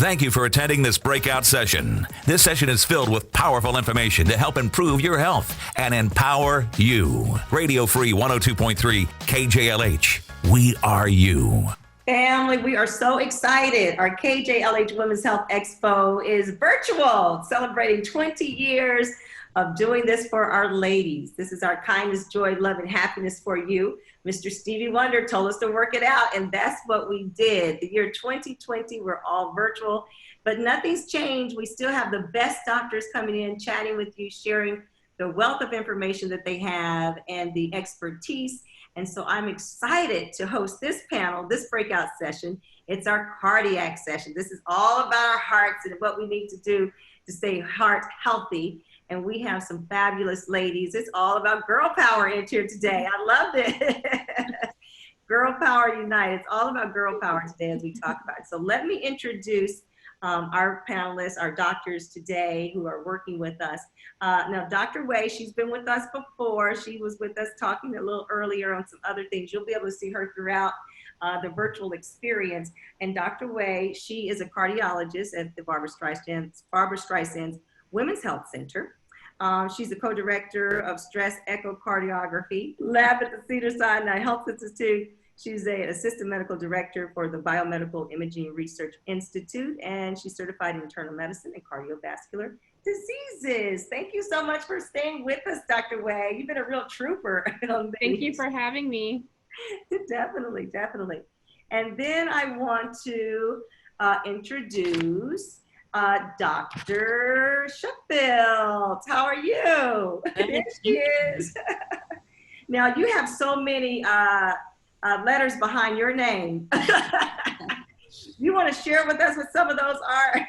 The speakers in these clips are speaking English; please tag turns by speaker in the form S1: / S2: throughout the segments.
S1: Thank you for attending this breakout session. This session is filled with powerful information to help improve your health and empower you. Radio Free 102.3 KJLH. We are you.
S2: Family, we are so excited. Our KJLH Women's Health Expo is virtual, celebrating 20 years of doing this for our ladies. This is our kindness, joy, love, and happiness for you. Mr. Stevie Wonder told us to work it out, and that's what we did. The year 2020, we're all virtual, but nothing's changed. We still have the best doctors coming in, chatting with you, sharing the wealth of information that they have and the expertise. And so I'm excited to host this panel, this breakout session. It's our cardiac session. This is all about our hearts and what we need to do to stay heart healthy. And we have some fabulous ladies. It's all about girl power in here today. I love it. Girl power unite. It's all about girl power today as we talk about it. So let me introduce our panelists, our doctors today who are working with us. Now, Dr. Wei, she's been with us before. She was with us talking a little earlier on some other things. You'll be able to see her throughout the virtual experience. And Dr. Wei, she is a cardiologist at the Barbara Streisand's Women's Health Center. She's the co-director of Stress Echocardiography Lab at the Cedars Sinai Health Institute. She's an assistant medical director for the Biomedical Imaging Research Institute, and she's certified in internal medicine and cardiovascular diseases. Thank you so much for staying with us, Dr. Wei. You've been a real trooper.
S3: Thank you for having me.
S2: Definitely, definitely. And then I want to introduce Dr. Sheffield. How are you? There she is. Now, you have so many letters behind your name. You want to share with us what some of those are?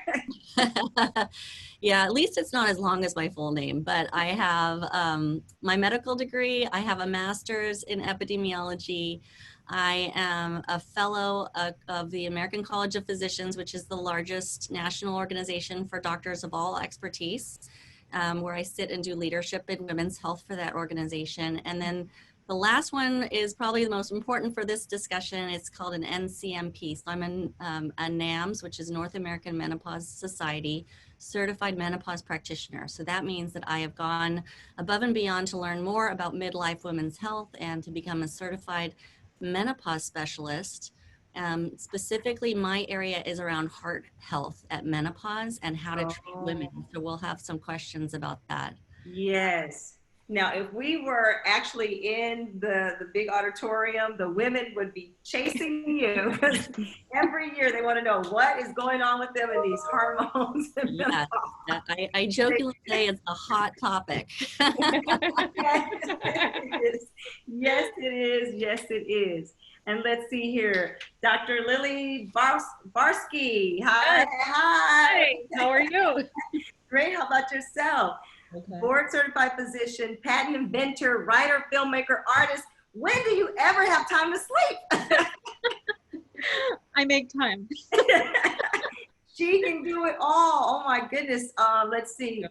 S4: Yeah, at least it's not as long as my full name, but I have my medical degree. I have a master's in epidemiology. I am a fellow of the American College of Physicians, which is the largest national organization for doctors of all expertise, where I sit and do leadership in women's health for that organization. And then the last one is probably the most important for this discussion. It's called an NCMP. So I'm a NAMS, which is North American Menopause Society, certified menopause practitioner. So that means that I have gone above and beyond to learn more about midlife women's health and to become a certified menopause specialist. Specifically, my area is around heart health at menopause and how to treat women. So we'll have some questions about that.
S2: Yes. Now, if we were actually in the big auditorium, the women would be chasing you. Every year they want to know what is going on with them and these hormones.
S4: Yes, I jokingly say it's a hot topic.
S2: Yes, it is. Yes, it is. Yes, it is. And let's see here, Dr. Lily Barsky. Hi.
S3: Hi. How are you?
S2: Great. How about yourself? Okay. Board certified physician, patent inventor, writer, filmmaker, artist. When do you ever have time to sleep?
S3: I make time.
S2: She can do it all. Oh my goodness. Let's see.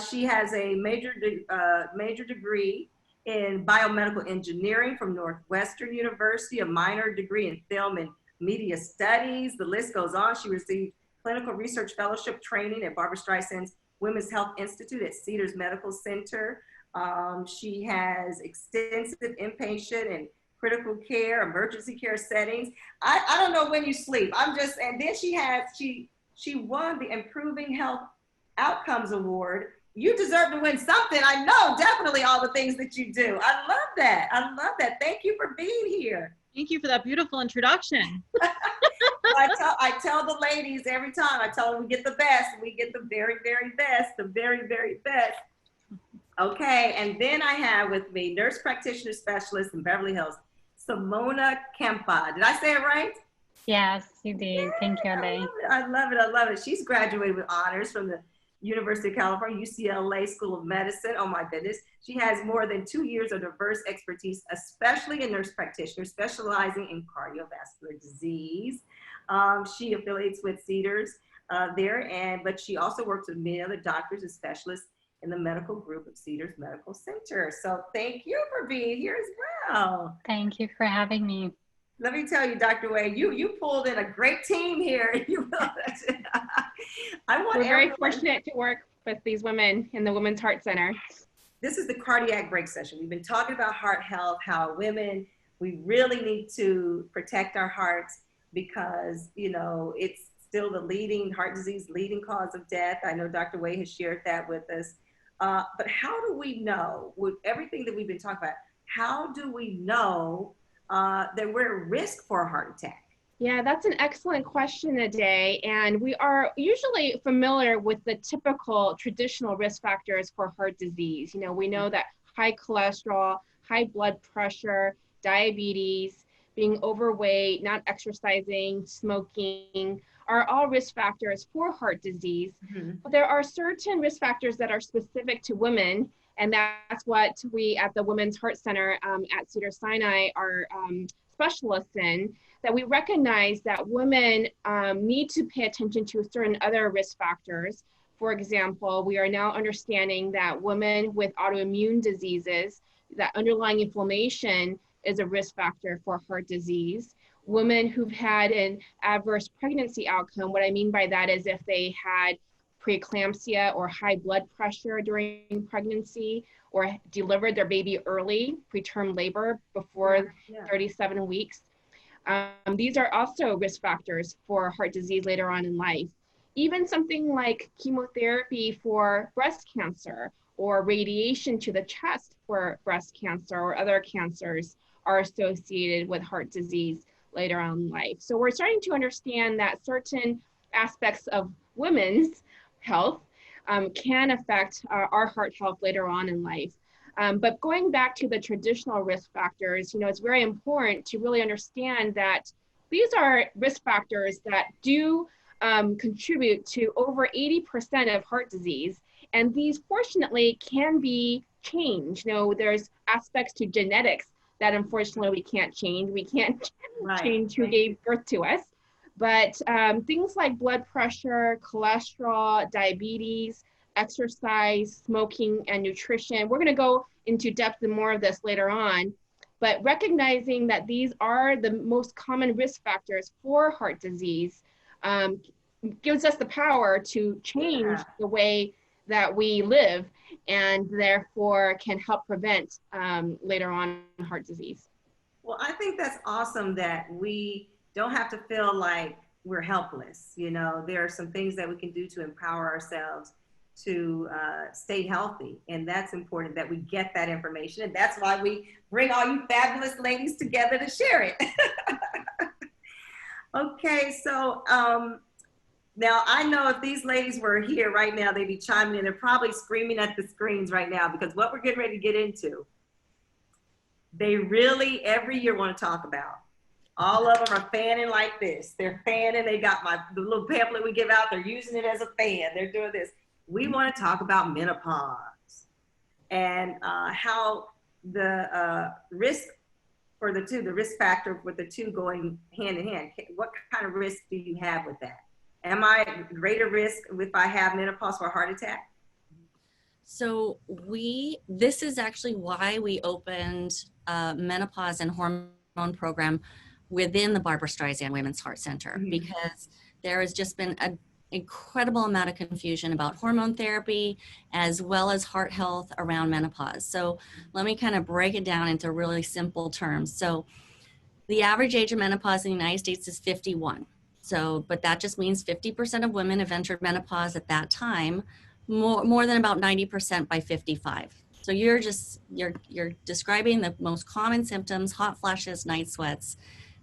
S2: She has a major degree in biomedical engineering from Northwestern University, a minor degree in film and media studies. The list goes on. She received clinical research fellowship training at Barbara Streisand's Women's Health Institute at Cedars Medical Center. She has extensive inpatient and critical care, emergency care settings. I don't know when you sleep. And then she won the Improving Health Outcomes Award. You deserve to win something. I know definitely all the things that you do. I love that. I love that. Thank you for being here.
S3: Thank you for that beautiful introduction.
S2: I tell the ladies every time, I tell them we get the best, we get the very, very best, the very, very best. Okay, and then I have with me nurse practitioner specialist in Beverly Hills, Simona Kempa. Did I say it right?
S5: Yes, you did. Yeah, thank you, Ade.
S2: I love it. I love it. She's graduated with honors from the University of California, UCLA School of Medicine. Oh my goodness. She has more than 2 years of diverse expertise, especially in nurse practitioner, specializing in cardiovascular disease. She affiliates with Cedars but she also works with many other doctors and specialists in the medical group of Cedars Medical Center. So thank you for being here as well.
S5: Thank you for having me.
S2: Let me tell you, Dr. Wei, you pulled in a great team here. I want
S3: We're very
S2: everyone.
S3: fortunate to work with these women in the Women's Heart Center.
S2: This is the cardiac break session. We've been talking about heart health, how women, we really need to protect our hearts because, you know, it's still the leading heart disease, leading cause of death. I know Dr. Way has shared that with us. But how do we know, with everything that we've been talking about, how do we know that we're at risk for a heart attack?
S3: Yeah, that's an excellent question today. And we are usually familiar with the typical traditional risk factors for heart disease. You know, we know that high cholesterol, high blood pressure, diabetes, being overweight, not exercising, smoking are all risk factors for heart disease. But there are certain risk factors that are specific to women. And that's what we at the Women's Heart Center at Cedars Sinai are specialists in, that we recognize that women need to pay attention to certain other risk factors. For example, we are now understanding that women with autoimmune diseases, that underlying inflammation is a risk factor for heart disease. Women who've had an adverse pregnancy outcome, what I mean by that is if they had preeclampsia or high blood pressure during pregnancy, or delivered their baby early, preterm labor before 37 weeks. These are also risk factors for heart disease later on in life. Even something like chemotherapy for breast cancer or radiation to the chest for breast cancer or other cancers are associated with heart disease later on in life. So we're starting to understand that certain aspects of women's health can affect our heart health later on in life. But going back to the traditional risk factors, you know, it's very important to really understand that these are risk factors that do contribute to over 80% of heart disease. And these fortunately can be changed. You know, there's aspects to genetics that unfortunately we can't change. We can't change who gave birth to us. But things like blood pressure, cholesterol, diabetes, exercise, smoking, and nutrition. We're going to go into depth in more of this later on, but recognizing that these are the most common risk factors for heart disease gives us the power to change the way that we live and therefore can help prevent later on heart disease.
S2: Well, I think that's awesome that we don't have to feel like we're helpless. You know, there are some things that we can do to empower ourselves to stay healthy. And that's important that we get that information. And that's why we bring all you fabulous ladies together to share it. Okay, so now I know if these ladies were here right now, they'd be chiming in. They're probably screaming at the screens right now because what we're getting ready to get into, they really every year want to talk about. All of them are fanning like this. They're fanning. They got the little pamphlet we give out. They're using it as a fan. They're doing this. We want to talk about menopause and how the risk for the two, the risk factor with the two going hand in hand. What kind of risk do you have with that? Am I at greater risk if I have menopause for a heart attack?
S4: So this is actually why we opened a menopause and hormone program within the Barbara Streisand Women's Heart Center, because there has just been an incredible amount of confusion about hormone therapy as well as heart health around menopause. So let me kind of break it down into really simple terms. So the average age of menopause in the United States is 51. But that just means 50% of women have entered menopause at that time, more than about 90% by 55. So you're describing the most common symptoms: hot flashes, night sweats,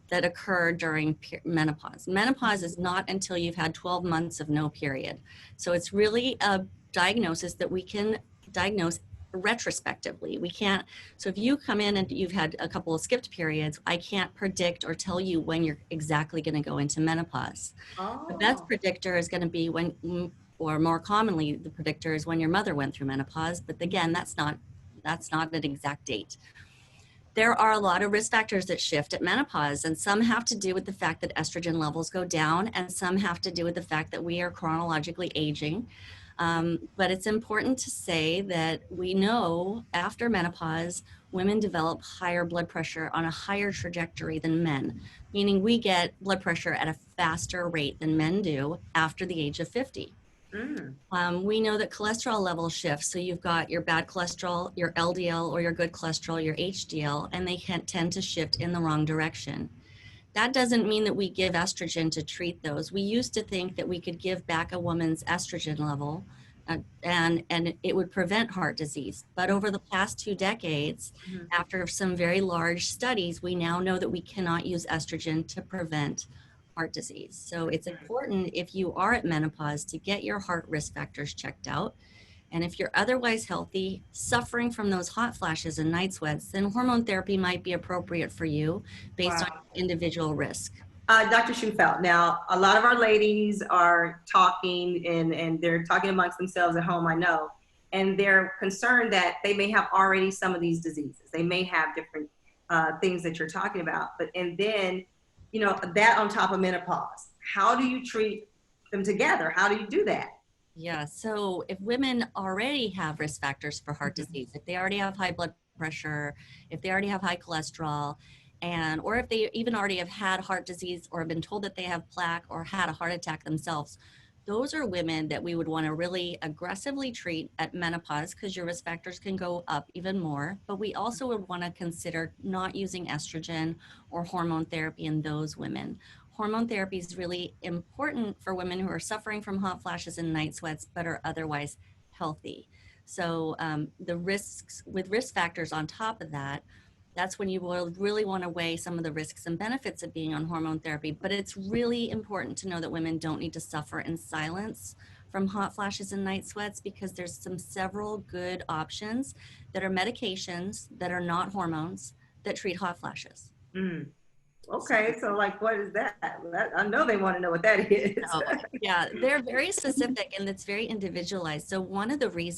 S4: that occur during menopause. Menopause is not until you've had 12 months of no period. So it's really a diagnosis that we can diagnose retrospectively. We can't, so if you come in and you've had a couple of skipped periods, I can't predict or tell you when you're exactly going to go into menopause. The best predictor is going to be when, or more commonly, the predictor is when your mother went through menopause. But again, that's not an exact date. There are a lot of risk factors that shift at menopause, and some have to do with the fact that estrogen levels go down, and some have to do with the fact that we are chronologically aging. But it's important to say that we know after menopause, women develop higher blood pressure on a higher trajectory than men, meaning we get blood pressure at a faster rate than men do after the age of 50.
S2: Mm.
S4: We know that cholesterol levels shift. So you've got your bad cholesterol, your LDL, or your good cholesterol, your HDL, and they can tend to shift in the wrong direction. That doesn't mean that we give estrogen to treat those. We used to think that we could give back a woman's estrogen level and it would prevent heart disease. But over the past 2 decades,
S2: Mhm.
S4: after some very large studies, we now know that we cannot use estrogen to prevent heart disease. So it's important if you are at menopause to get your heart risk factors checked out. And if you're otherwise healthy, suffering from those hot flashes and night sweats, then hormone therapy might be appropriate for you based on
S2: Wow.
S4: individual risk.
S2: Dr. Schufelt, now a lot of our ladies are talking and they're talking amongst themselves at home, I know, and they're concerned that they may have already some of these diseases. They may have different things that you're talking about, and then, that on top of menopause, how do you treat them together? How do you do that?
S4: Yeah, so if women already have risk factors for heart disease, if they already have high blood pressure, if they already have high cholesterol, or if they even already have had heart disease or been told that they have plaque or had a heart attack themselves, those are women that we would want to really aggressively treat at menopause because your risk factors can go up even more. But we also would want to consider not using estrogen or hormone therapy in those women. Hormone therapy is really important for women who are suffering from hot flashes and night sweats but are otherwise healthy. So the risks with risk factors on top of that, that's when you will really want to weigh some of the risks and benefits of being on hormone therapy. But it's really important to know that women don't need to suffer in silence from hot flashes and night sweats because there's several good options that are medications that are not hormones that treat hot flashes.
S2: Mm. Okay, so like, what is that? I know they want to know what that is.
S4: Oh, yeah, they're very specific and it's very individualized. So one of the ways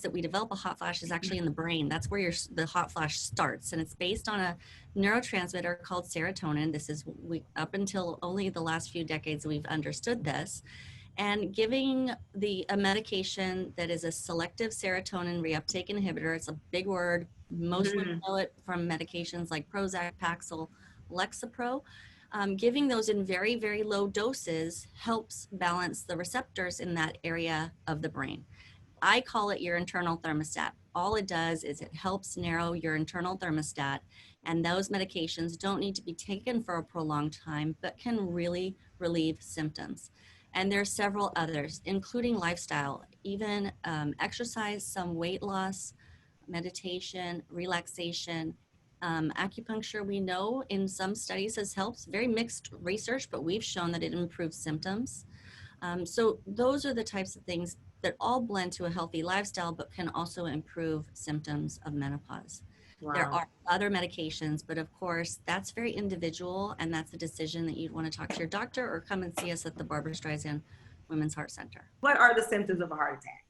S4: that we develop a hot flash is actually in the brain. That's where the hot flash starts, and it's based on a neurotransmitter called serotonin. This is up until only the last few decades we've understood this. And giving a medication that is a selective serotonin reuptake inhibitor, it's a big word. Most women know it from medications like Prozac, Paxil, Lexapro. Giving those in very, very low doses helps balance the receptors in that area of the brain. I call it your internal thermostat. All it does is it helps narrow your internal thermostat, and those medications don't need to be taken for a prolonged time, but can really relieve symptoms. And there are several others, including lifestyle, even exercise, some weight loss, meditation, relaxation. Acupuncture, we know in some studies has helped, very mixed research, but we've shown that it improves symptoms. So those are the types of things that all blend to a healthy lifestyle, but can also improve symptoms of menopause.
S2: Wow.
S4: There are other medications, but of course, that's very individual, and that's a decision that you'd want to talk to your doctor or come and see us at the Barbara Streisand Women's Heart Center.
S2: What are the symptoms of a heart attack?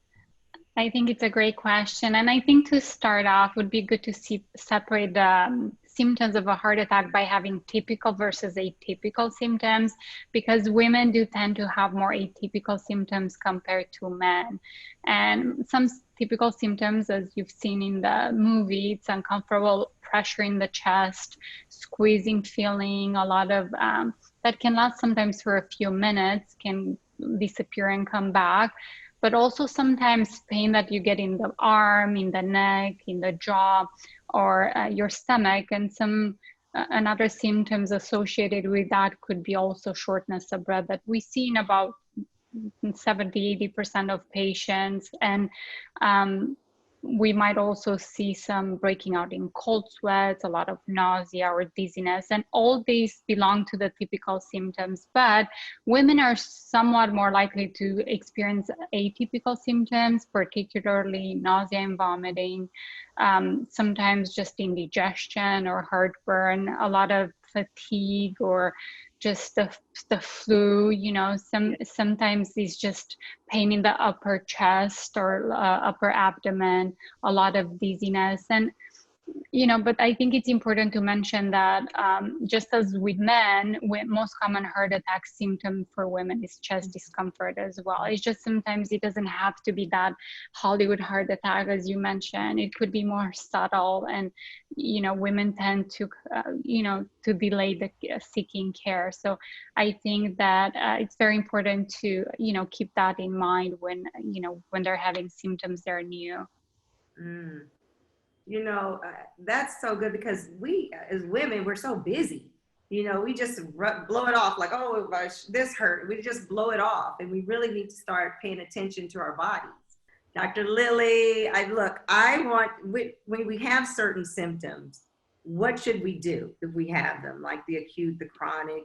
S5: I think it's a great question. And I think to start off would be good to separate the symptoms of a heart attack by having typical versus atypical symptoms, because women do tend to have more atypical symptoms compared to men. And some typical symptoms, as you've seen in the movie, it's uncomfortable pressure in the chest, squeezing feeling, a lot of that can last sometimes for a few minutes, can disappear and come back. But also sometimes pain that you get in the arm, in the neck, in the jaw, or your stomach. And some another symptoms associated with that could be also shortness of breath that we see in about 70-80% of patients. And we might also see some breaking out in cold sweats, a lot of nausea or dizziness, and all these belong to the typical symptoms. But women are somewhat more likely to experience atypical symptoms, particularly nausea and vomiting, sometimes just indigestion or heartburn, a lot of fatigue, or just the flu, sometimes it's just pain in the upper chest or upper abdomen, a lot of dizziness. And But I think it's important to mention that just as with men, most common heart attack symptom for women is chest discomfort as well. It's just sometimes it doesn't have to be that Hollywood heart attack, as you mentioned. It could be more subtle, and women tend to to delay the seeking care. So I think that it's very important to keep that in mind when they're having symptoms that are new.
S2: Mm. That's so good, because we as women, we're so busy. We just blow it off like, oh, this hurt. We just blow it off. And we really need to start paying attention to our bodies. Dr. Lily, when we have certain symptoms, what should we do if we have them, like the acute, the chronic?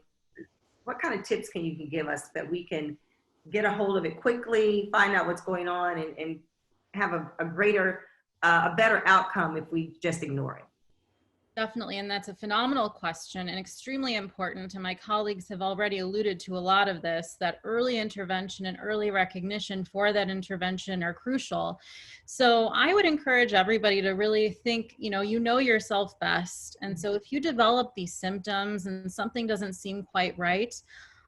S2: What kind of tips can you give us that we can get a hold of it quickly, find out what's going on, and have a better outcome if we just ignore it?
S6: Definitely, and that's a phenomenal question and extremely important. And my colleagues have already alluded to a lot of this, that early intervention and early recognition for that intervention are crucial. So I would encourage everybody to really think, you know yourself best. And so if you develop these symptoms and something doesn't seem quite right,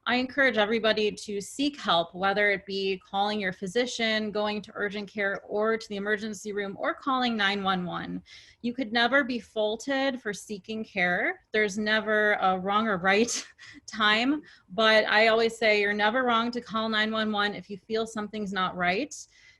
S6: I encourage everybody to seek help, whether it be calling your physician, going to urgent care or to the emergency room, or calling 911. You could never be faulted for seeking care. There's never a wrong or right time, but I always say you're never wrong to call 911 if you feel something's not right,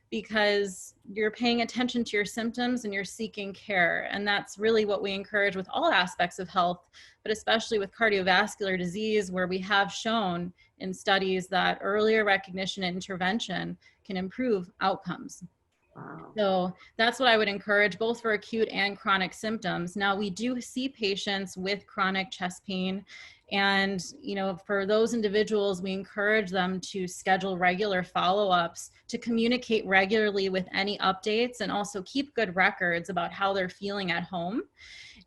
S6: because you're paying attention to your symptoms and you're seeking care. And that's really what we encourage with all aspects of health, but especially with cardiovascular disease, where we have shown in studies that earlier recognition and intervention can improve outcomes.
S2: Wow.
S6: So that's what I would encourage, both for acute and chronic symptoms. Now, we do see patients with chronic chest pain, and for those individuals, we encourage them to schedule regular follow-ups, to communicate regularly with any updates, and also keep good records about how they're feeling at home.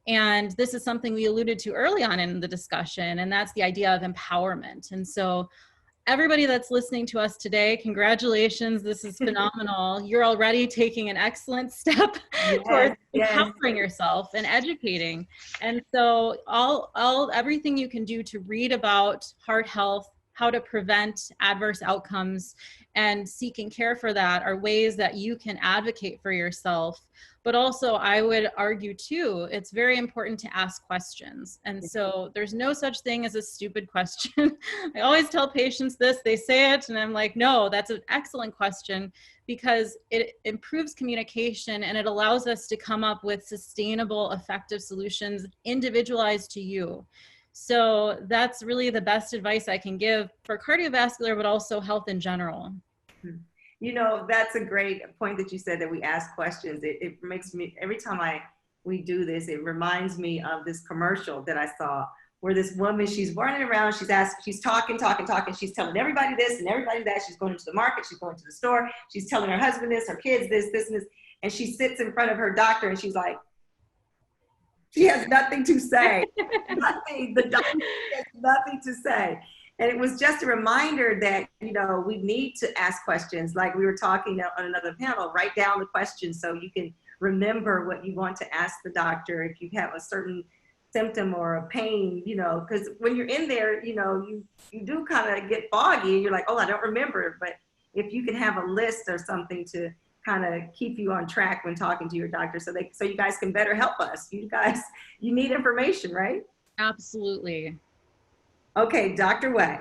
S6: And this is something we alluded to early on in the discussion, and that's the idea of empowerment. And so everybody that's listening to us today, congratulations. This is phenomenal. You're already taking an excellent step towards empowering yourself and educating. And so everything you can do to read about heart health, how to prevent adverse outcomes, and seeking care for that are ways that you can advocate for yourself. But also, I would argue too, it's very important to ask questions. And so there's no such thing as a stupid question. I always tell patients this, they say it, and I'm like, no, that's an excellent question, because it improves communication and it allows us to come up with sustainable, effective solutions individualized to you. So that's really the best advice I can give for cardiovascular, but also health in general.
S2: That's a great point that you said, that we ask questions. It makes me, every time we do this, it reminds me of this commercial that I saw, where this woman, she's running around, she's talking, she's telling everybody this and everybody that. She's going to the market, she's going to the store, she's telling her husband this, her kids this, and this, and she sits in front of her doctor and she's like, she has nothing to say. Nothing. The doctor has nothing to say. And it was just a reminder that, we need to ask questions. Like we were talking on another panel, write down the questions so you can remember what you want to ask the doctor if you have a certain symptom or a pain, because when you're in there, you do kind of get foggy and you're like, oh, I don't remember. But if you can have a list or something to kind of keep you on track when talking to your doctor, so you guys can better help us. You need information, right?
S6: Absolutely.
S2: Okay, Dr. Way,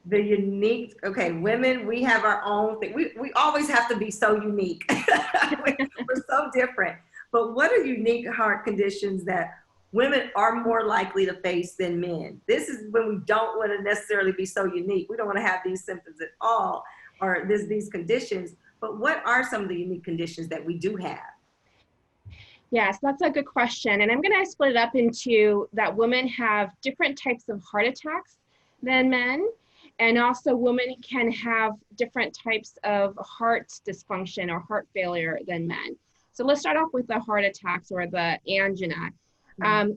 S2: women, we have our own thing. We always have to be so unique. We're so different. But what are unique heart conditions that women are more likely to face than men? This is when we don't want to necessarily be so unique. We don't want to have these symptoms at all, or these conditions. But what are some of the unique conditions that we do have?
S3: Yes, that's a good question. And I'm going to split it up into that women have different types of heart attacks than men. And also women can have different types of heart dysfunction or heart failure than men. So let's start off with the heart attacks, or the angina.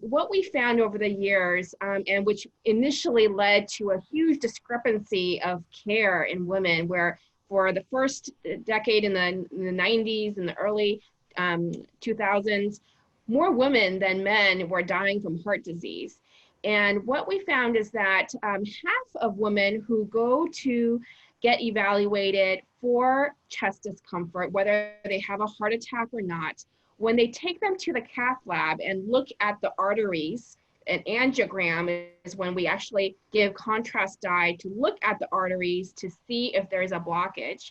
S3: What we found over the years, and which initially led to a huge discrepancy of care in women, where for the first decade in the 90s and the early 2000s, more women than men were dying from heart disease. And what we found is that half of women who go to get evaluated for chest discomfort, whether they have a heart attack or not, when they take them to the cath lab and look at the arteries, an angiogram is when we actually give contrast dye to look at the arteries to see if there's a blockage.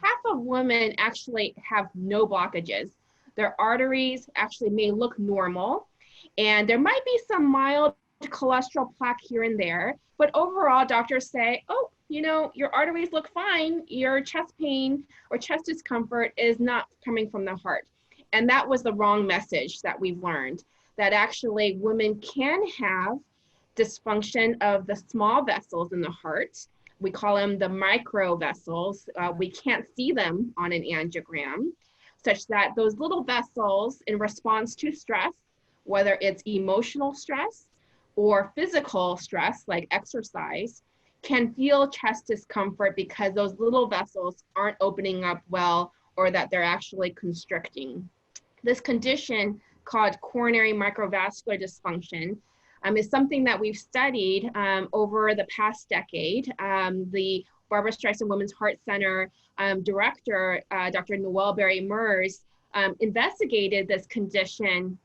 S3: Half of women actually have no blockages. Their arteries actually may look normal, and there might be some mild cholesterol plaque here and there, but overall doctors say, oh, you know, your arteries look fine, your chest pain or chest discomfort is not coming from the heart. And that was the wrong message that we've learned, that actually women can have dysfunction of the small vessels in the heart. We call them the micro vessels. We can't see them on an angiogram, such that those little vessels in response to stress, whether it's emotional stress or physical stress like exercise, can feel chest discomfort because those little vessels aren't opening up well, or that they're actually constricting. This condition called coronary microvascular dysfunction is something that we've studied over the past decade. The Barbara Streisand Women's Heart Center director, Dr. Noelle Berry-Mers, investigated this condition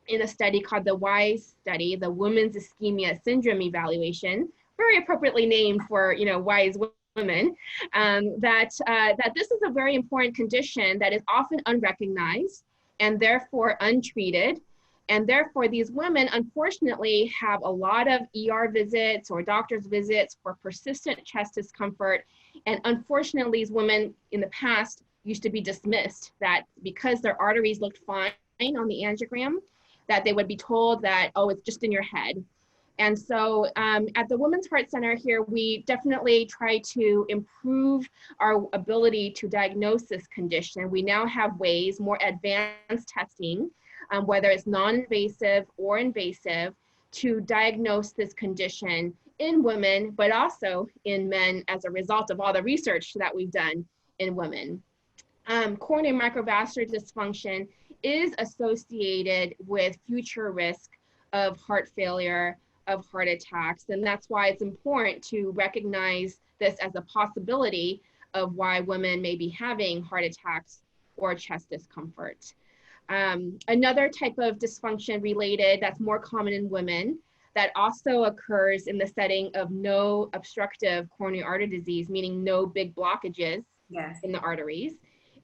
S3: in a study called the WISE study, the Women's Ischemia Syndrome Evaluation, very appropriately named for, you know, wise women, that this is a very important condition that is often unrecognized and therefore untreated. And therefore these women unfortunately have a lot of ER visits or doctor's visits for persistent chest discomfort. And unfortunately these women in the past used to be dismissed, that because their arteries looked fine on the angiogram, that they would be told that, oh, it's just in your head. And so at the Women's Heart Center here, we definitely try to improve our ability to diagnose this condition. We now have ways, more advanced testing, whether it's non-invasive or invasive, to diagnose this condition in women, but also in men as a result of all the research that we've done in women. Coronary microvascular dysfunction is associated with future risk of heart failure, of heart attacks. And that's why it's important to recognize this as a possibility of why women may be having heart attacks or chest discomfort. Another type of dysfunction related that's more common in women that also occurs in the setting of no obstructive coronary artery disease, meaning no big blockages in the arteries,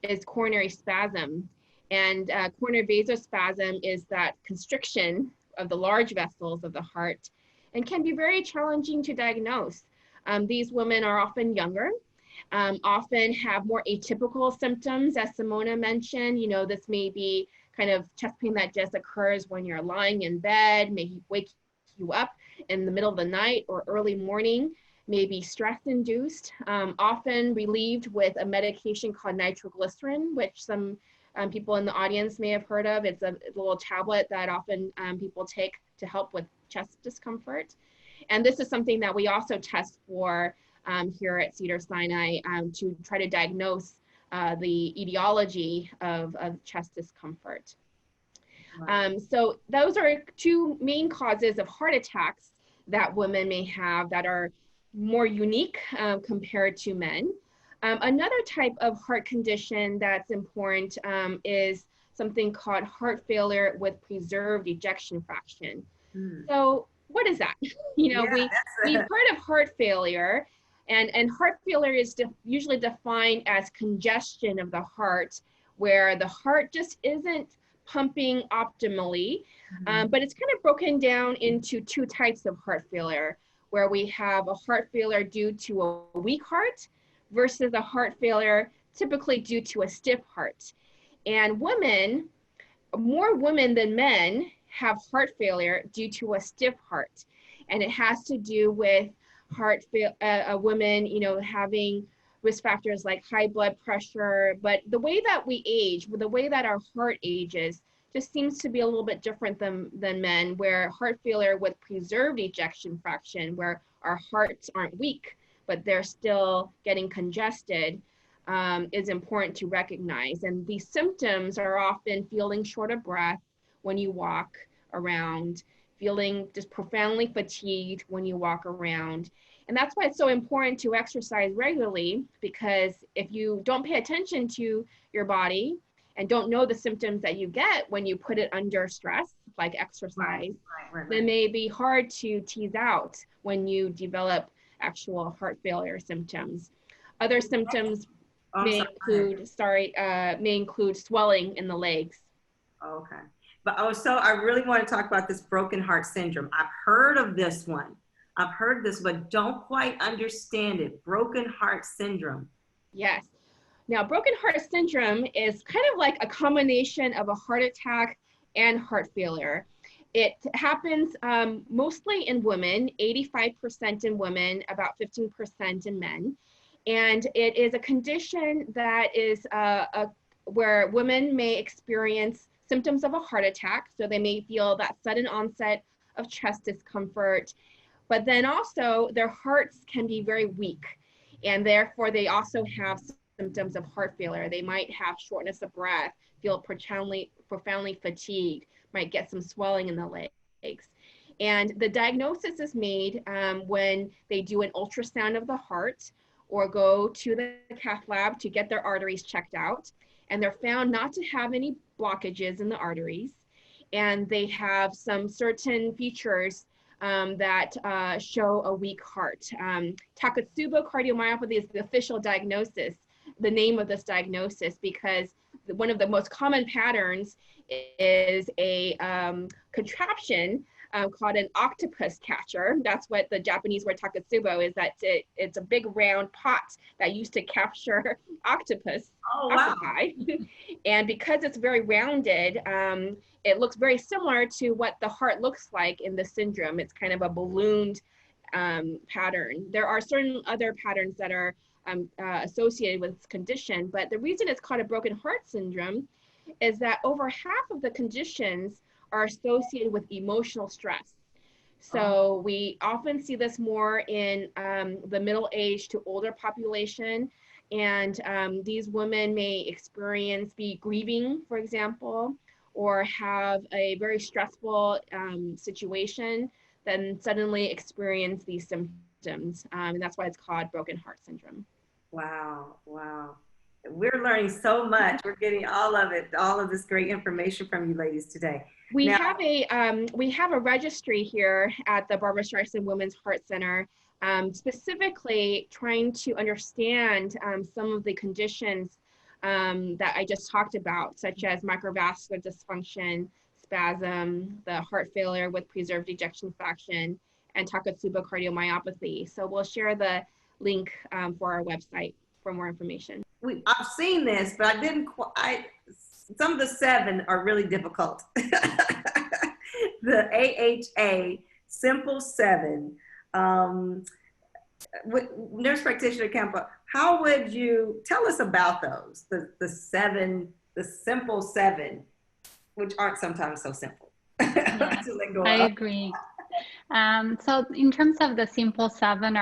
S3: is coronary spasm. And coronary vasospasm is that constriction of the large vessels of the heart and can be very challenging to diagnose. These women are often younger, often have more atypical symptoms, as Simona mentioned. You know, this may be kind of chest pain that just occurs when you're lying in bed, may wake you up in the middle of the night or early morning, may be stress-induced, often relieved with a medication called nitroglycerin, which some people in the audience may have heard of. It's a little tablet that often people take to help with chest discomfort. And this is something that we also test for here at Cedars Sinai to try to diagnose the etiology of chest discomfort. Wow. So those are two main causes of heart attacks that women may have that are more unique compared to men. Another type of heart condition that's important is something called heart failure with preserved ejection fraction. So what is that? You know, we've heard of heart failure, and heart failure is usually defined as congestion of the heart, where the heart just isn't pumping optimally, but it's kind of broken down into two types of heart failure, where we have a heart failure due to a weak heart versus a heart failure typically due to a stiff heart. And women, more women than men, have heart failure due to a stiff heart. And it has to do with women, you know, having risk factors like high blood pressure, but the way that we age, the way that our heart ages, just seems to be a little bit different than men, where heart failure with preserved ejection fraction, where our hearts aren't weak, but they're still getting congested, is important to recognize. And these symptoms are often feeling short of breath, when you walk around, feeling just profoundly fatigued when you walk around. And that's why it's so important to exercise regularly, because if you don't pay attention to your body and don't know the symptoms that you get when you put it under stress, like exercise, then it may be hard to tease out when you develop actual heart failure symptoms. Other symptoms may include swelling in the legs.
S2: Okay. But so I really want to talk about this broken heart syndrome. I've heard of this one. I've heard this, but don't quite understand it. Broken heart syndrome.
S3: Yes. Now, broken heart syndrome is kind of like a combination of a heart attack and heart failure. It happens mostly in women, 85% in women, about 15% in men. And it is a condition that is where women may experience symptoms of a heart attack. So they may feel that sudden onset of chest discomfort, but then also their hearts can be very weak. And therefore they also have symptoms of heart failure. They might have shortness of breath, feel profoundly fatigued, might get some swelling in the legs. And the diagnosis is made when they do an ultrasound of the heart or go to the cath lab to get their arteries checked out. And they're found not to have any blockages in the arteries. And they have some certain features that show a weak heart. Takotsubo cardiomyopathy is the official diagnosis, the name of this diagnosis, because one of the most common patterns is a contraption called an octopus catcher. That's what the Japanese word takotsubo is, that it's a big round pot that used to capture octopus.
S2: Oh, wow.
S3: And because it's very rounded, it looks very similar to what the heart looks like in the syndrome. It's kind of a ballooned pattern. There are certain other patterns that are associated with this condition, but the reason it's called a broken heart syndrome is that over half of the conditions are associated with emotional stress. So we often see this more in the middle-aged to older population. And these women may be grieving, for example, or have a very stressful situation, then suddenly experience these symptoms. And that's why it's called broken heart syndrome.
S2: Wow, wow. We're learning so much. We're getting all of it, all of this great information from you ladies today.
S3: We have a registry here at the Barbara Streisand Women's Heart Center, specifically trying to understand some of the conditions that I just talked about, such as microvascular dysfunction, spasm, the heart failure with preserved ejection fraction, and Takotsubo cardiomyopathy. So we'll share the link for our website for more information.
S2: I've seen this, but some of the 7 are really difficult. The AHA Simple 7. Nurse practitioner Campa, how would you tell us about those? The Simple 7, which aren't sometimes so simple.
S5: Yes, I agree. So in terms of the Simple 7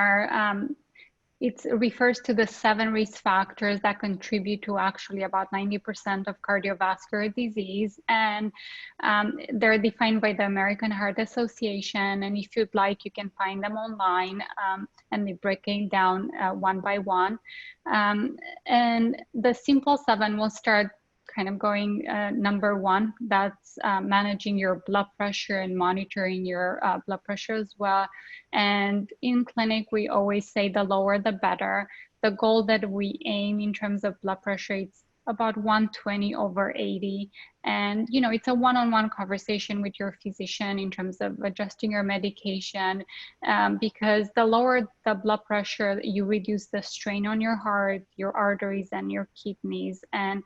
S5: it refers to the 7 risk factors that contribute to actually about 90% of cardiovascular disease. And they're defined by the American Heart Association. And if you'd like, you can find them online, and they break it down one by one. And the Simple 7 will start kind of going number 1, that's managing your blood pressure and monitoring your blood pressure as well. And in clinic, we always say the lower the better. The goal that we aim in terms of blood pressure, it's about 120/80. And, you know, it's a one-on-one conversation with your physician in terms of adjusting your medication, because the lower the blood pressure, you reduce the strain on your heart, your arteries, and your kidneys. And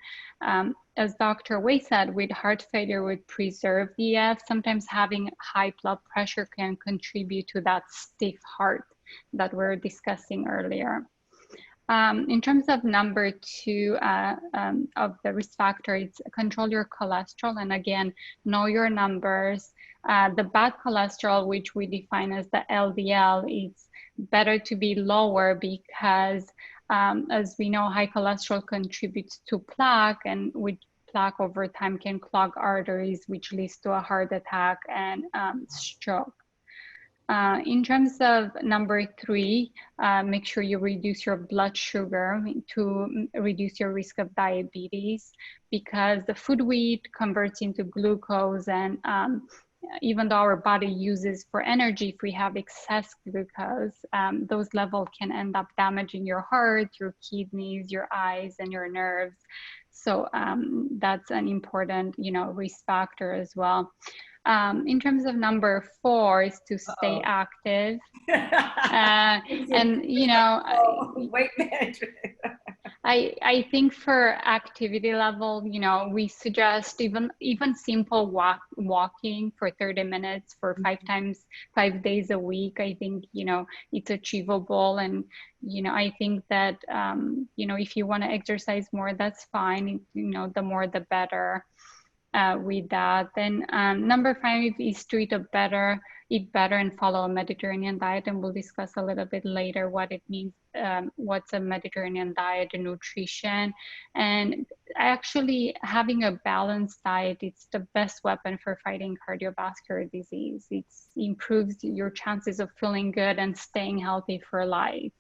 S5: as Dr. Wei said, with heart failure with preserved EF, sometimes having high blood pressure can contribute to that stiff heart that we're discussing earlier. In terms of number 2 of the risk factor, it's control your cholesterol. And again, know your numbers. The bad cholesterol, which we define as the LDL, it's better to be lower because as we know, high cholesterol contributes to plaque, and plaque over time can clog arteries, which leads to a heart attack and stroke. In terms of number 3, make sure you reduce your blood sugar to reduce your risk of diabetes, because the food we eat converts into glucose, and even though our body uses for energy, if we have excess glucose, those levels can end up damaging your heart, your kidneys, your eyes, and your nerves. So that's an important, risk factor as well. In terms of number 4 is to stay active. And,
S2: weight management.
S5: I think for activity level, we suggest even simple walking for 30 minutes for 5 days a week. I think, it's achievable. And, I think that, if you want to exercise more, that's fine. The more, the better. With that. Then number 5 is to eat better and follow a Mediterranean diet, and we'll discuss a little bit later what it means, what's a Mediterranean diet and nutrition. And actually having a balanced diet, it's the best weapon for fighting cardiovascular disease. It improves your chances of feeling good and staying healthy for life.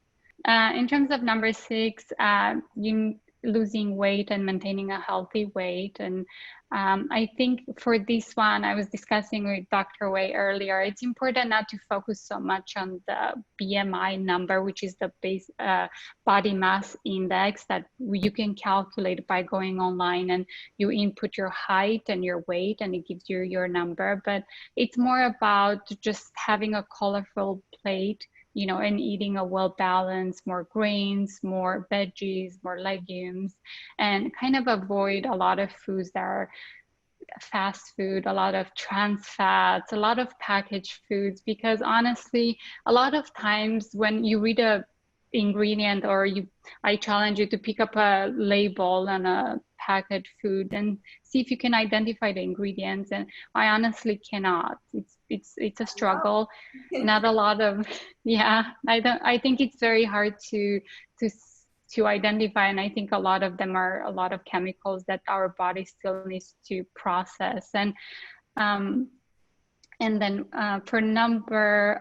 S5: In terms of number 6, losing weight and maintaining a healthy weight. And I think for this one, I was discussing with Dr. Wei earlier, it's important not to focus so much on the BMI number, which is the base body mass index that you can calculate by going online and you input your height and your weight and it gives you your number. But it's more about just having a colorful plate, and eating a well-balanced, more grains, more veggies, more legumes, and kind of avoid a lot of foods that are fast food, a lot of trans fats, a lot of packaged foods, because honestly, a lot of times when you read a ingredient or I challenge you to pick up a label on a packaged food and see if you can identify the ingredients, and I honestly cannot. It's a struggle. Not a lot of I think it's very hard to identify, and I think a lot of them are a lot of chemicals that our body still needs to process. And then for number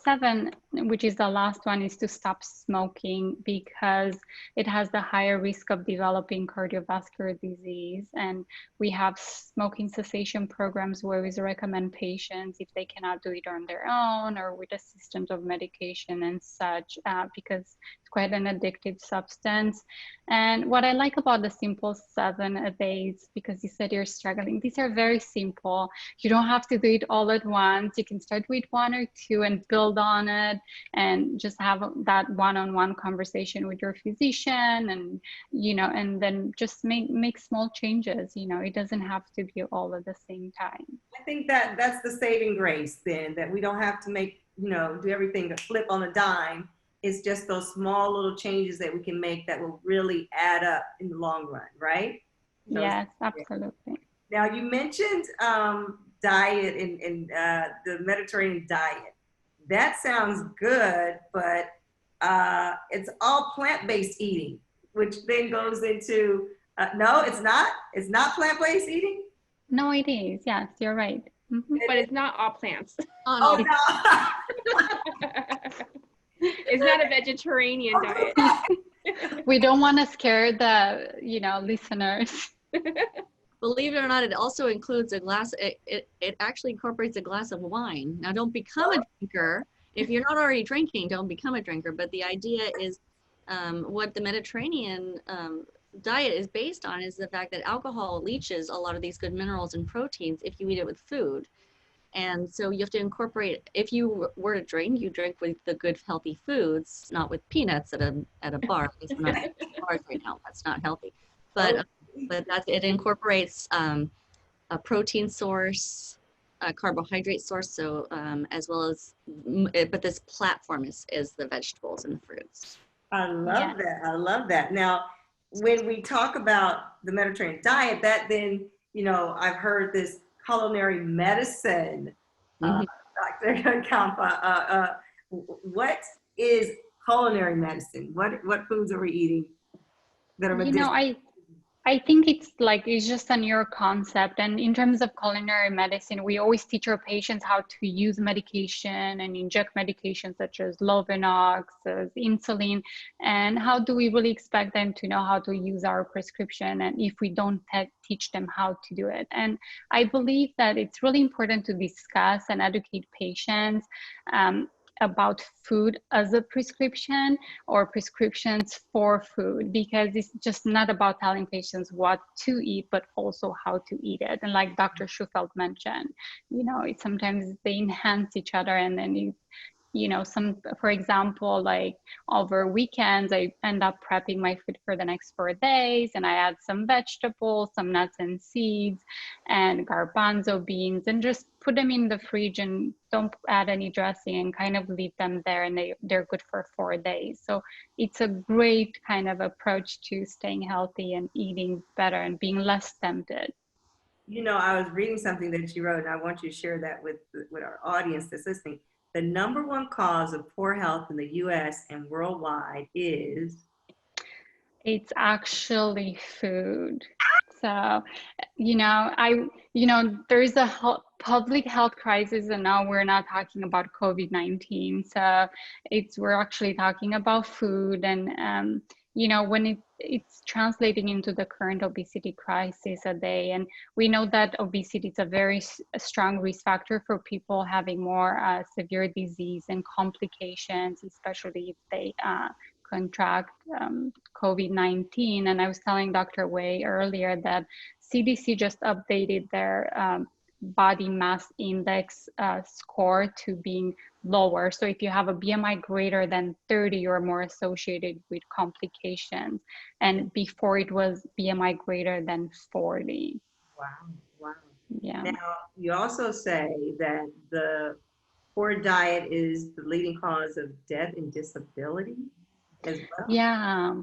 S5: 7, which is the last one, is to stop smoking, because it has the higher risk of developing cardiovascular disease. And we have smoking cessation programs where we recommend patients, if they cannot do it on their own or with assistance of medication and such, because it's quite an addictive substance. And what I like about the simple 7 a day is, because you said you're struggling, these are very simple. You don't have to do it all at once. You can start with 1 or 2 and build on it, and just have that one-on-one conversation with your physician, and and then just make small changes. It doesn't have to be all at the same time.
S2: I think that's the saving grace then, that we don't have to make do everything to flip on a dime. It's just those small little changes that we can make that will really add up in the long run, right?
S5: Yes, absolutely.
S2: Now you mentioned diet and the Mediterranean diet. That sounds good, but it's all plant-based eating, which then goes into, no, it's not. It's not plant-based eating?
S5: No, it is. Yes, you're right. Mm-hmm.
S3: But it's not all plants.
S2: Oh, no.
S3: It's not a vegetarian diet.
S5: We don't want to scare the, listeners.
S4: Believe it or not, it also includes a glass, it actually incorporates a glass of wine. Now, don't become a drinker. If you're not already drinking, don't become a drinker. But the idea is what the Mediterranean diet is based on is the fact that alcohol leaches a lot of these good minerals and proteins if you eat it with food. And so you have to incorporate, if you were to drink, you drink with the good healthy foods, not with peanuts at a bar. We're not at bars right now. That's not healthy. But it incorporates a protein source, a carbohydrate source, so as well as, but this platform is the vegetables and the fruits.
S2: I love that. I love that. Now, when we talk about the Mediterranean diet, that then, I've heard this culinary medicine, Dr. Kampa. What is culinary medicine? What foods are we eating that are medicinal?
S5: I think it's just a newer concept. And in terms of culinary medicine, we always teach our patients how to use medication and inject medication such as Lovenox, as insulin. And how do we really expect them to know how to use our prescription, and if we don't teach them how to do it? And I believe that it's really important to discuss and educate patients about food as a prescription or prescriptions for food, because it's just not about telling patients what to eat, but also how to eat it. And like Dr. Schufelt mentioned, sometimes they enhance each other, and then for example, like over weekends, I end up prepping my food for the next 4 days, and I add some vegetables, some nuts and seeds, and garbanzo beans, and just put them in the fridge and don't add any dressing, and kind of leave them there, and they're good for 4 days. So it's a great kind of approach to staying healthy and eating better and being less tempted.
S2: I was reading something that you wrote, and I want you to share that with our audience that's listening. The number one cause of poor health in the US and worldwide is?
S5: It's actually food. So, there's a public health crisis, and now we're not talking about COVID-19. So we're actually talking about food, and when it's translating into the current obesity crisis today. And we know that obesity is a very strong risk factor for people having more severe disease and complications, especially if they contract COVID-19. And I was telling Dr. Wei earlier that CDC just updated their body mass index score to being lower. So if you have a BMI greater than 30, you're more associated with complications. And before it was BMI greater than 40.
S2: Wow.
S5: Yeah.
S2: Now, you also say that the poor diet is the leading cause of death and disability as well.
S5: Yeah,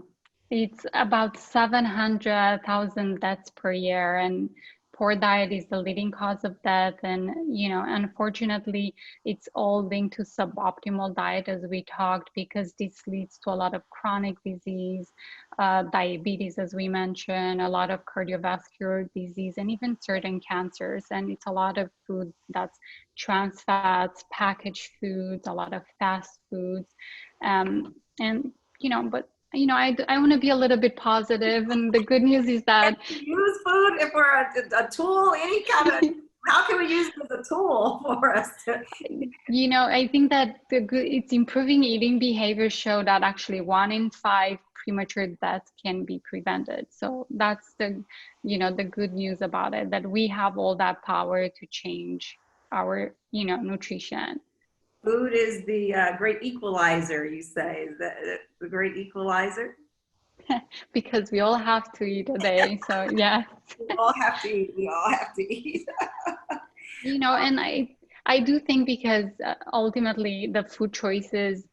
S5: it's about 700,000 deaths per year, and poor diet is the leading cause of death. And unfortunately, it's all linked to suboptimal diet, as we talked, because this leads to a lot of chronic disease, diabetes, as we mentioned, a lot of cardiovascular disease, and even certain cancers. And it's a lot of food that's trans fats, packaged foods, a lot of fast foods, but I want to be a little bit positive, and the good news is that
S2: use food if we're a tool, any kind of, how can we use it as a tool for us to?
S5: I think that it's improving eating behavior show that actually 1 in 5 premature deaths can be prevented. So that's the good news about it, that we have all that power to change our nutrition.
S2: Food is the great equalizer, you say. Is that the great equalizer?
S5: Because we all have to eat a day, so yeah.
S2: We all have to eat. We all have to eat.
S5: And I do think, because ultimately the food choices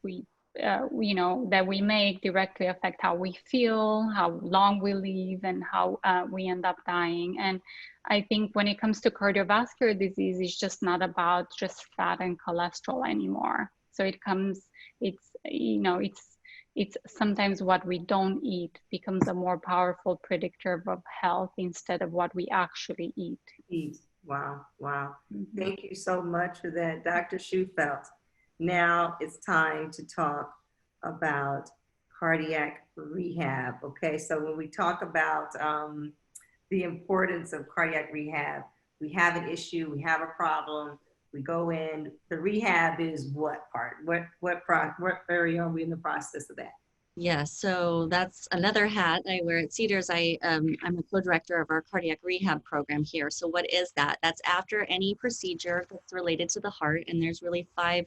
S5: that we make directly affect how we feel, how long we live, and how we end up dying. And I think when it comes to cardiovascular disease, it's just not about just fat and cholesterol anymore. So it's sometimes what we don't eat becomes a more powerful predictor of health instead of what we actually eat.
S2: Wow. Mm-hmm. Thank you so much for that, Dr. Schufelt. Now it's time to talk about cardiac rehab. Okay, so when we talk about the importance of cardiac rehab, we have an issue, we have a problem, we go in. The rehab is what part? What area are we in the process of that?
S4: Yeah, so that's another hat I wear at Cedars. I'm a co-director of our cardiac rehab program here. So what is that? That's after any procedure that's related to the heart, and there's really 5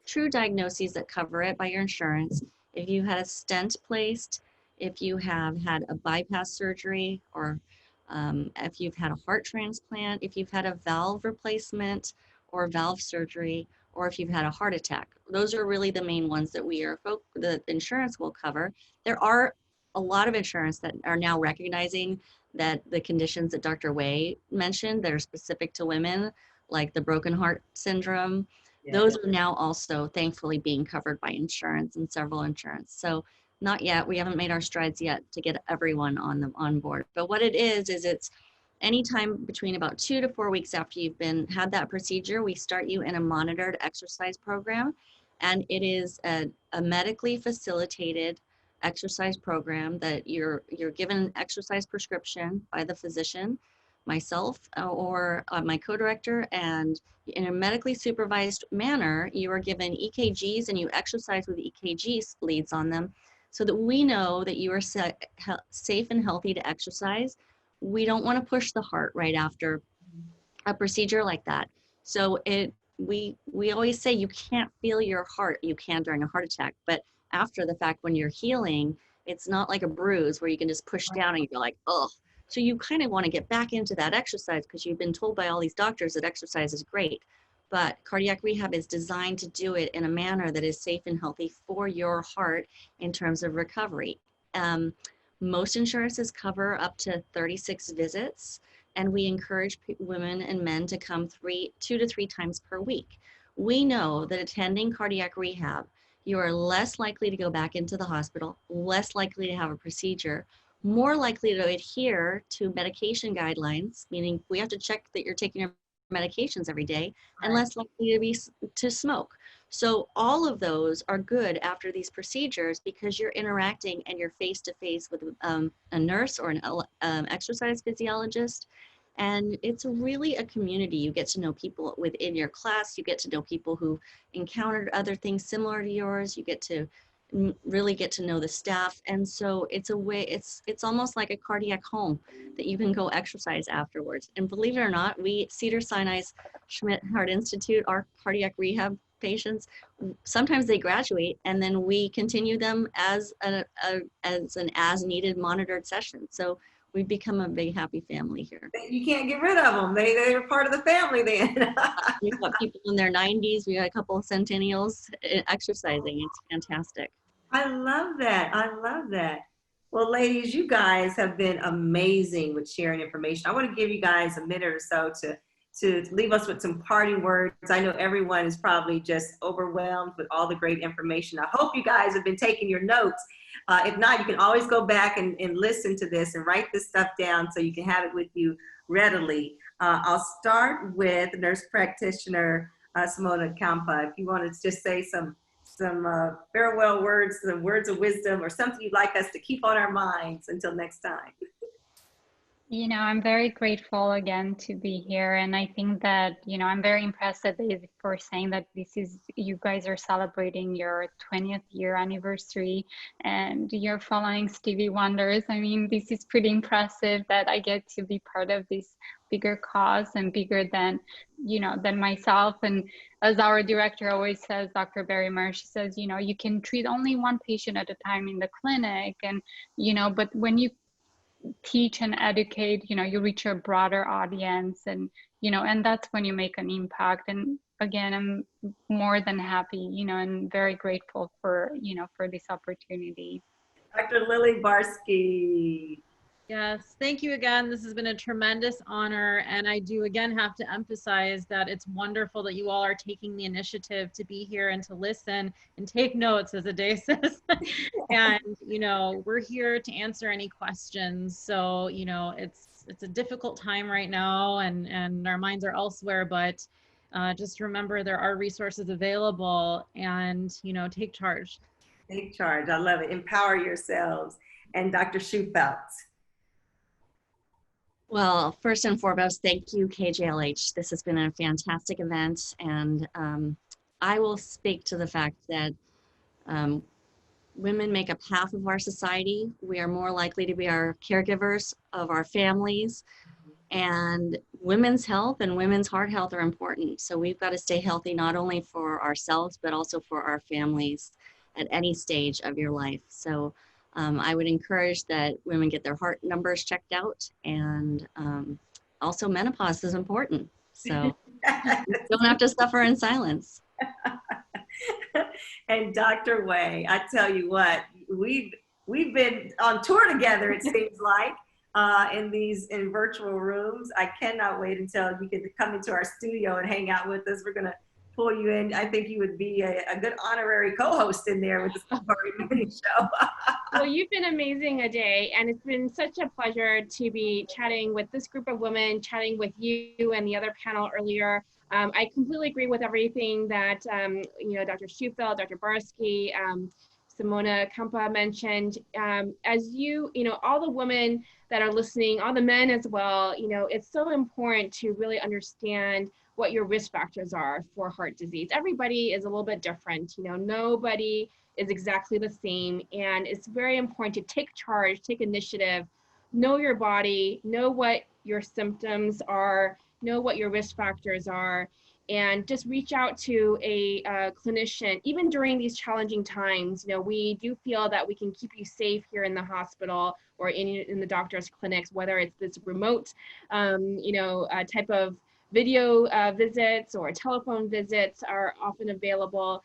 S4: true diagnoses that cover it by your insurance. If you had a stent placed, if you have had a bypass surgery, or if you've had a heart transplant, if you've had a valve replacement or valve surgery, or if you've had a heart attack. Those are really the main ones that the insurance will cover. There are a lot of insurance that are now recognizing that the conditions that Dr. Wei mentioned that are specific to women, like the broken heart syndrome, those are now also thankfully being covered by insurance and several insurance. So Not yet. We haven't made our strides yet to get everyone on board. But what it is it's anytime between about 2 to 4 weeks after you've had that procedure, we start you in a monitored exercise program. And it is a medically facilitated exercise program that you're given an exercise prescription by the physician, myself, or my co-director, and in a medically supervised manner, you are given EKGs and you exercise with EKG leads on them so that we know that you are safe and healthy to exercise. We don't want to push the heart right after a procedure like that. So we always say you can't feel your heart. You can during a heart attack, but after the fact, when you're healing, it's not like a bruise where you can just push down and you're like, oh. So you kind of want to get back into that exercise because you've been told by all these doctors that exercise is great. But cardiac rehab is designed to do it in a manner that is safe and healthy for your heart in terms of recovery. Most insurances cover up to 36 visits, and we encourage women and men to come 2 to 3 times per week. We know that attending cardiac rehab, you are less likely to go back into the hospital, less likely to have a procedure, more likely to adhere to medication guidelines, meaning we have to check that you're taking your medications every day, and less likely to smoke. So all of those are good after these procedures because you're interacting and you're face-to-face with a nurse or an exercise physiologist. And it's really a community. You get to know people within your class. You get to know people who encountered other things similar to yours. You get to really get to know the staff. And so it's a way, it's almost like a cardiac home that you can go exercise afterwards. And believe it or not, we, Cedars Sinai's Smidt Heart Institute, our cardiac rehab patients, sometimes they graduate and then we continue them as an as needed monitored session. So we've become a big happy family here.
S2: You can't get rid of them. They're part of the family then.
S4: We've got people in their 90s. We got a couple of centennials exercising. It's fantastic.
S2: I love that. I love that. Well, ladies, you guys have been amazing with sharing information. I want to give you guys a minute or so to leave us with some parting words. I know everyone is probably just overwhelmed with all the great information. I hope you guys have been taking your notes. If not, you can always go back and listen to this and write this stuff down so you can have it with you readily. I'll start with nurse practitioner Simona Campa. If you want to just say some farewell words, some words of wisdom, or something you'd like us to keep on our minds until next time.
S5: You know, I'm very grateful again to be here. And I think that, you know, I'm very impressed that for saying that you guys are celebrating your 20th year anniversary and you're following Stevie Wonders. I mean, this is pretty impressive that I get to be part of this bigger cause and bigger than, you know, than myself. And as our director always says, Dr. Barrymore, she says, you know, you can treat only one patient at a time in the clinic. And, you know, but when you teach and educate, you know, you reach a broader audience, and you know, and that's when you make an impact. And again, I'm more than happy, you know, and very grateful for, you know, for this opportunity.
S2: Dr. Lily Barsky.
S6: Yes, thank you again. This has been a tremendous honor. And I do again have to emphasize that it's wonderful that you all are taking the initiative to be here and to listen and take notes, as Ade says. And, you know, we're here to answer any questions. So, you know, it's a difficult time right now and our minds are elsewhere, but just remember there are resources available and, you know, take charge.
S2: Take charge. I love it. Empower yourselves. And Dr. Schufelt.
S4: Well, first and foremost, thank you, KJLH. This has been a fantastic event, and I will speak to the fact that women make up half of our society. We are more likely to be our caregivers of our families, and women's health and women's heart health are important. So we've got to stay healthy, not only for ourselves, but also for our families at any stage of your life. So I would encourage that women get their heart numbers checked out, and also menopause is important. So you don't have to suffer in silence.
S2: And Dr. Way, I tell you what, we've been on tour together, it seems like, in virtual rooms. I cannot wait until you can come into our studio and hang out with us. We're gonna pull you in. I think you would be a good honorary co-host in there with the Celebrating Morning Show.
S3: Well, you've been amazing, Ade, and it's been such a pleasure to be chatting with this group of women, chatting with you and the other panel earlier. I completely agree with everything that Dr. Schufeld, Dr. Barsky, Simona Kampa mentioned. As all the women that are listening, all the men as well, it's so important to really understand what your risk factors are for heart disease. Everybody is a little bit different. Nobody is exactly the same, and it's very important to take charge, take initiative, know your body, know what your symptoms are, know what your risk factors are, and just reach out to a clinician. Even during these challenging times, we do feel that we can keep you safe here in the hospital or in the doctor's clinics, whether it's this remote type of video visits or telephone visits are often available.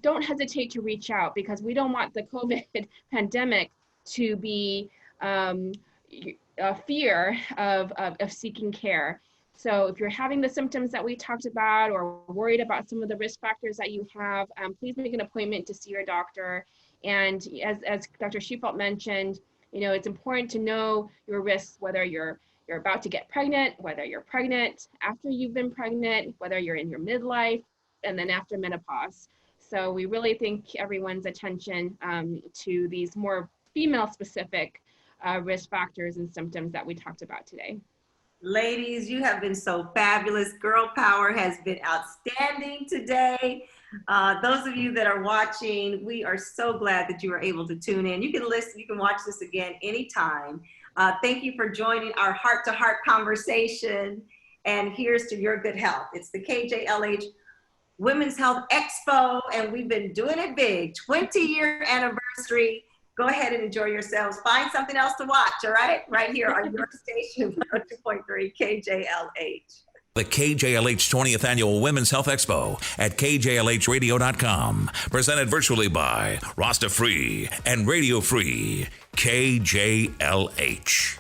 S3: Don't hesitate to reach out, because we don't want the COVID pandemic to be a fear of seeking care. So if you're having the symptoms that we talked about or worried about some of the risk factors that you have, please make an appointment to see your doctor. And as Dr. Schufelt mentioned, it's important to know your risks, whether you're about to get pregnant, whether you're pregnant after you've been pregnant, whether you're in your midlife, and then after menopause. So we really think everyone's attention to these more female-specific risk factors and symptoms that we talked about today.
S2: Ladies, you have been so fabulous. Girl power has been outstanding today. Those of you that are watching, we are so glad that you were able to tune in. You can listen, you can watch this again anytime. Thank you for joining our heart-to-heart conversation. And here's to your good health. It's the KJLH Women's Health Expo, and we've been doing it big. 20-year anniversary. Go ahead and enjoy yourselves. Find something else to watch, all right? Right here on your station, 102.3 KJLH.
S1: The KJLH 20th Annual Women's Health Expo at KJLHradio.com. Presented virtually by RastAfri and Radio Free. KJLH.